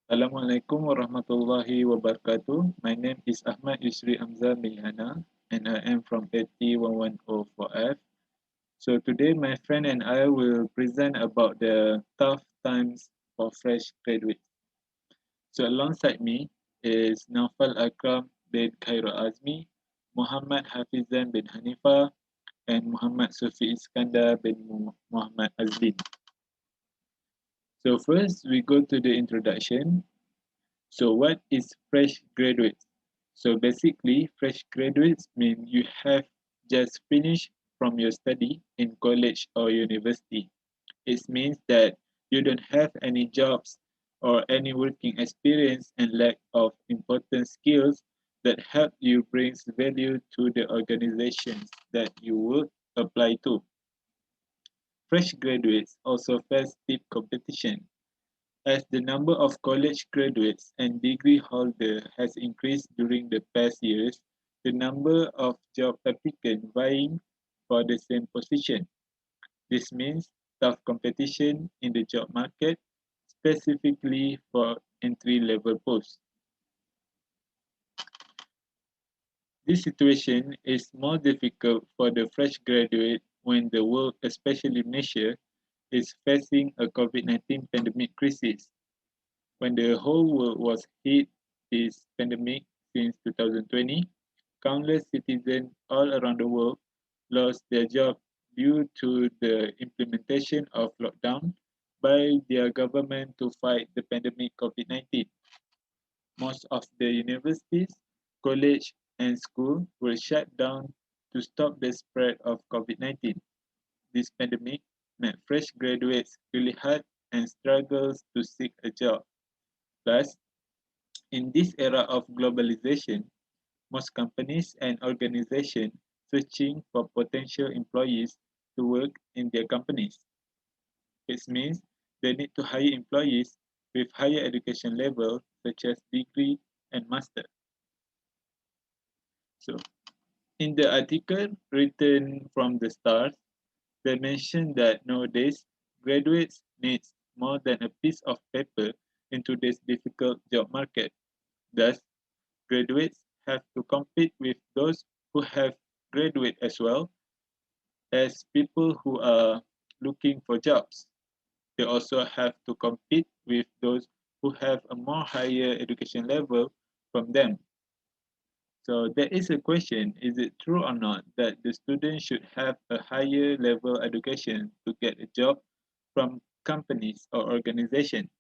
Assalamualaikum warahmatullahi wabarakatuh. My name is Ahmad Yusri Hamzah Milhana and I am from AT1104F. So today my friend and I will present about the tough times for fresh graduates. So alongside me is Naufal Akram bin Khairul Azmi, Muhammad Hafizan bin Hanifa, and Muhammad Sufi Iskandar bin Muhammad Azlin. So first we go to the introduction. So what is fresh graduates? So basically, fresh graduates mean you have just finished from your study in college or university. It means that you don't have any jobs or any working experience and lack of important skills that help you bring value to the organizations that you would apply to. Fresh graduates also face stiff competition as the number of college graduates and degree holders has increased during the past years, the number of job applicants vying for the same position. This means tough competition in the job market, specifically for entry-level posts. This situation is more difficult for the fresh graduate when the world, especially Malaysia, is facing a COVID-19 pandemic crisis. When the whole world was hit this pandemic since 2020, countless citizens all around the world lost their job due to the implementation of lockdown by their government to fight the pandemic COVID-19. Most of the universities, college, and school were shut down to stop the spread of COVID-19. This pandemic made fresh graduates really hard and struggles to seek a job. Plus, in this era of globalization, most companies and organizations searching for potential employees to work in their companies. It means they need to hire employees with higher education level such as degree and master. So, in the article written from the start, they mentioned that nowadays graduates need more than a piece of paper in today's difficult job market. Thus, graduates have to compete with those who have graduated as well as people who are looking for jobs. They also have to compete with those who have a more higher education level from them. So there is a question, is it true or not that the student should have a higher level education to get a job from companies or organizations?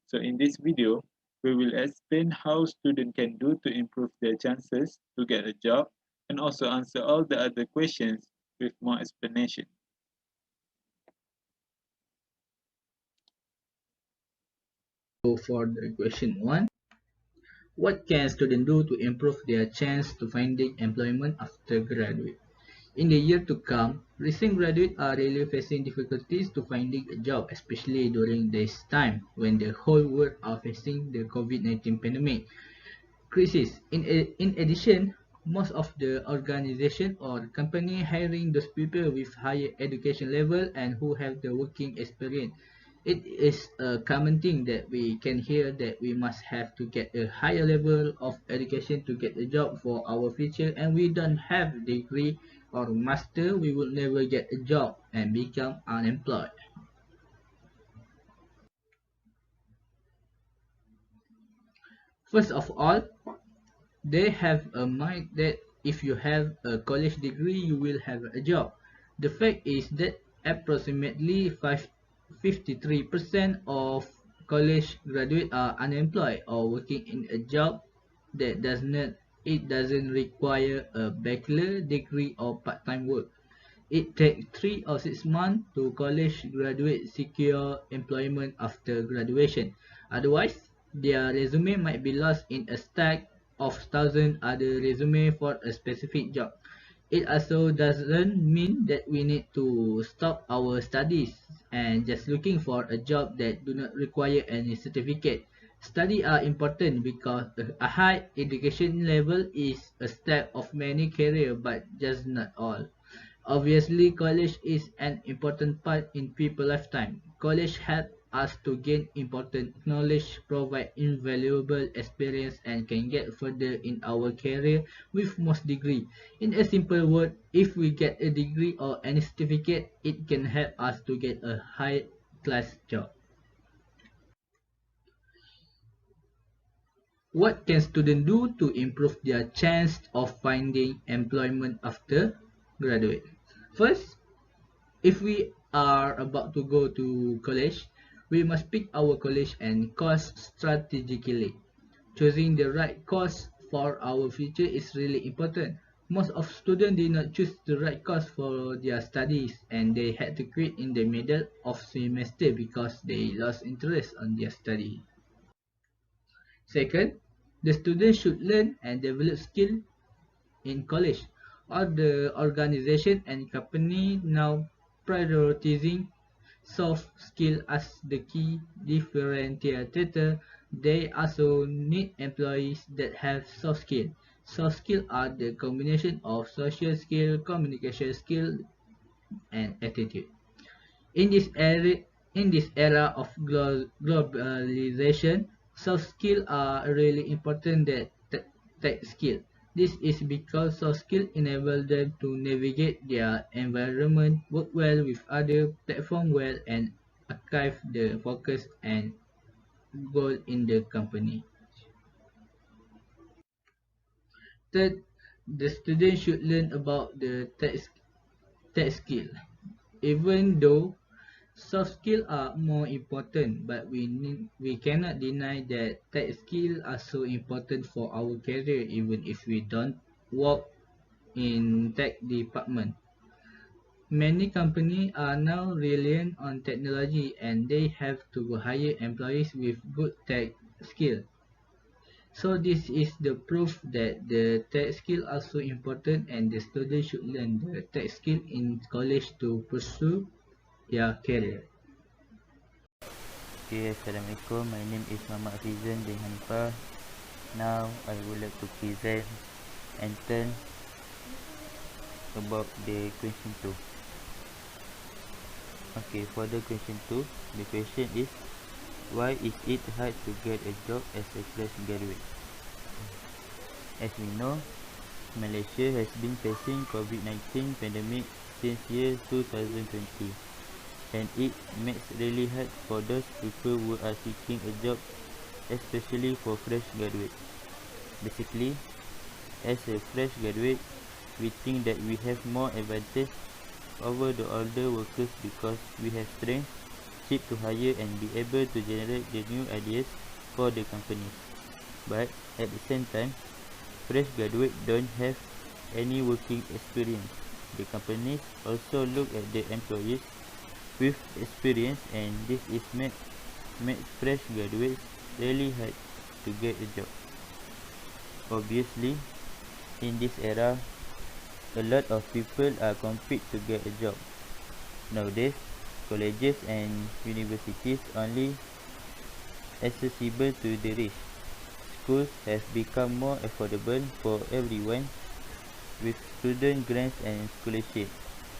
So in this video, we will explain how students can do to improve their chances to get a job and also answer all the other questions with more explanation. So for the question 1, what can students do to improve their chance to finding employment after graduate? In the year to come, recent graduates are really facing difficulties to finding a job, especially during this time when the whole world are facing the COVID-19 pandemic crisis. In addition, most of the organization or company hiring those people with higher education level and who have the working experience. It is a common thing that we can hear that we must have to get a higher level of education to get a job for our future, and we don't have degree or master, we will never get a job and become unemployed. First of all, they have a mind that if you have a college degree, you will have a job. The fact is that approximately 53% of college graduates are unemployed or working in a job that doesn't require a bachelor degree or part-time work. It takes 3 or 6 months to college graduate secure employment after graduation. Otherwise, their resume might be lost in a stack of thousand other resume for a specific job. It also doesn't mean that we need to stop our studies and just looking for a job that do not require any certificate. Study are important because a high education level is a step of many career but just not all. Obviously, college is an important part in people's lifetime. College help us to gain important knowledge, provide invaluable experience, and can get further in our career with most degree. In a simple word, if we get a degree or any certificate, it can help us to get a high class job. What can students do to improve their chance of finding employment after graduate? First, if we are about to go to college, we must pick our college and course strategically. Choosing the right course for our future is really important. Most of students did not choose the right course for their studies and they had to quit in the middle of semester because they lost interest on their study. Second, the student should learn and develop skill in college. All the organization and company now prioritizing soft skill as the key differentiator. They also need employees that have soft skill. Soft skill are the combination of social skill, communication skill, and attitude. In this era, in this era of globalization, soft skills are really important than tech skill. This is because soft skills enable them to navigate their environment, work well with other, perform well, and achieve the focus and goal in the company. Third, the student should learn about the tech skill. Even though soft skills are more important, but we cannot deny that tech skills are so important for our career even if we don't work in tech department. Many companies are now reliant on technology and they have to hire employees with good tech skill. So this is the proof that the tech skill are so important and the student should learn the tech skill in college to pursue their career. Okay, Assalamualaikum. My name is Mgt340 bin Hanifah. Now I would like to present and turn about the question 2. Okay, for the question 2, the question is, why is it hard to get a job as a fresh graduate? As we know, Malaysia has been facing COVID-19 pandemic since year 2020, and it makes really hard for those people who are seeking a job, especially for fresh graduates. Basically, as a fresh graduate, we think that we have more advantage over the older workers because we have strength, cheap to hire, and be able to generate the new ideas for the companies. But at the same time, fresh graduates don't have any working experience. The companies also look at the employees with experience, and this is makes fresh graduates really hard to get a job. Obviously, in this era, a lot of people are compete to get a job. Nowadays, colleges and universities only accessible to the rich. Schools have become more affordable for everyone with student grants and scholarship,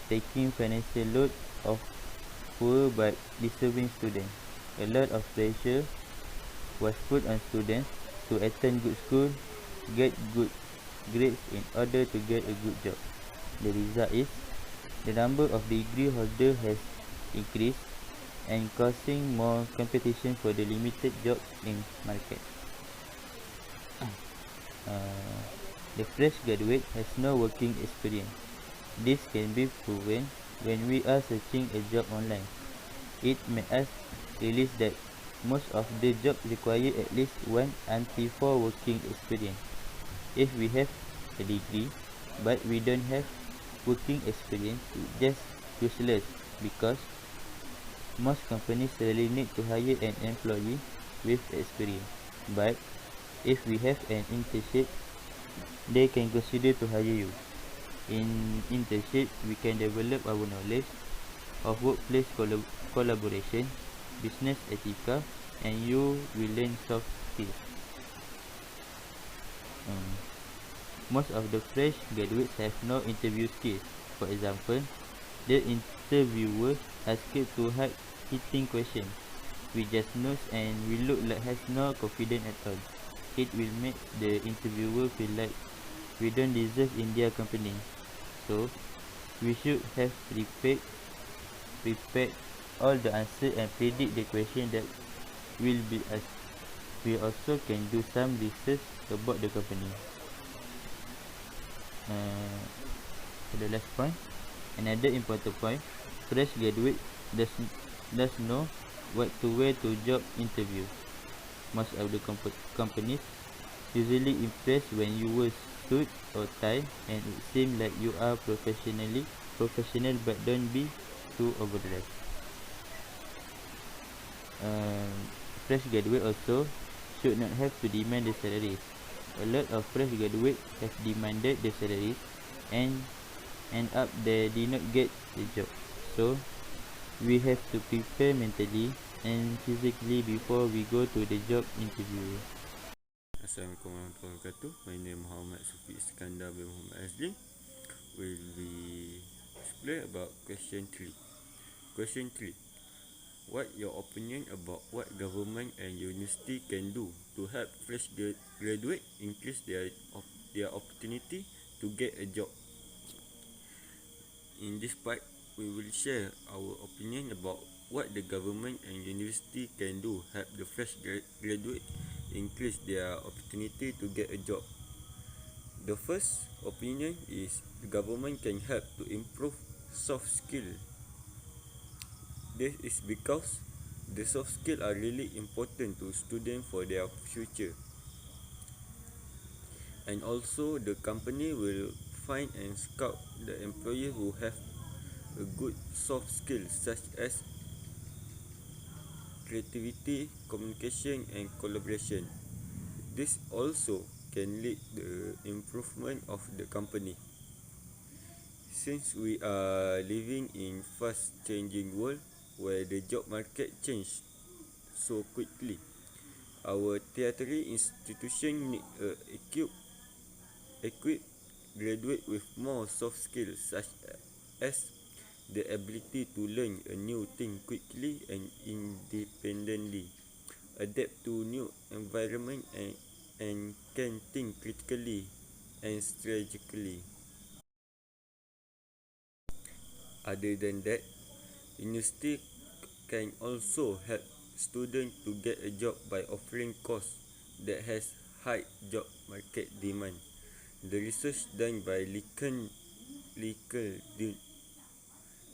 taking financial load of poor but deserving students. A lot of pressure was put on students to attend good school, get good grades in order to get a good job. The result is the number of degree holders has increased and causing more competition for the limited jobs in market. The fresh graduate has no working experience. This can be proven when we are searching a job online. It makes us realize that most of the jobs require at least 1 until 4 working experience. If we have a degree but we don't have working experience, it's just useless because most companies really need to hire an employee with experience. But if we have an internship, they can consider to hire you. In internship, we can develop our knowledge of workplace collaboration, business ethics, and you will learn soft skills. Most of the fresh graduates have no interview skills. For example, the interviewer asked to hard-hitting questions. We just nose and we look like has no confidence at all. It will make the interviewer feel like we don't deserve in their company. So we should have prepared all the answer and predict the question that will be asked. We also can do some research about the company. For the last point, another important point, fresh graduate does know what to wear to job interview. Most of the companies usually impress when you wear suit or tie and it seems like you are professional, but don't be too overdressed. Fresh graduate also should not have to demand the salaries. A lot of fresh graduates have demanded the salaries and end up they did not get the job. So we have to prepare mentally and physically before we go to the job interview. Assalamualaikum warahmatullahi wabarakatuh. My name Muhammad Sufi Iskandar bin Muhammad Azli. Will be explain about question 3. Question 3. What your opinion about what government and university can do to help fresh graduate increase their opportunity to get a job? In this part, we will share our opinion about what the government and university can do help the fresh graduate increase their opportunity to get a job. The first opinion is the government can help to improve soft skill. This is because the soft skills are really important to students for their future. And also the company will find and scout the employee who have a good soft skills such as creativity, communication and collaboration. This also can lead the improvement of the company. Since we are living in fast changing world where the job market change so quickly, our tertiary institution need equip graduate with more soft skills such as the ability to learn a new thing quickly and independently, adapt to new environment and can think critically and strategically. Other than that, university can also help students to get a job by offering course that has high job market demand. The research done by Lincoln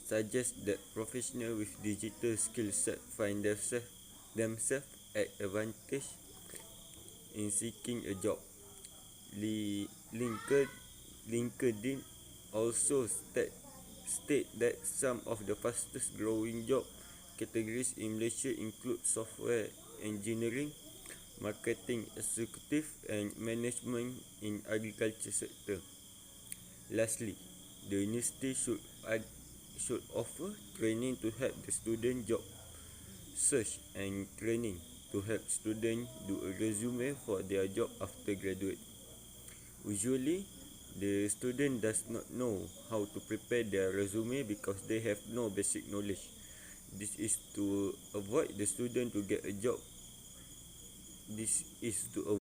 suggests that professionals with digital skill set find themselves at advantage in seeking a job. LinkedIn also state that some of the fastest growing job categories in Malaysia include software engineering, marketing executive and management in agriculture sector. Lastly, the university should offer training to help the student job search and training to help students do a resume for their job after graduate. Usually, the student does not know how to prepare their resume because they have no basic knowledge. This is to avoid the student to get a job. This is to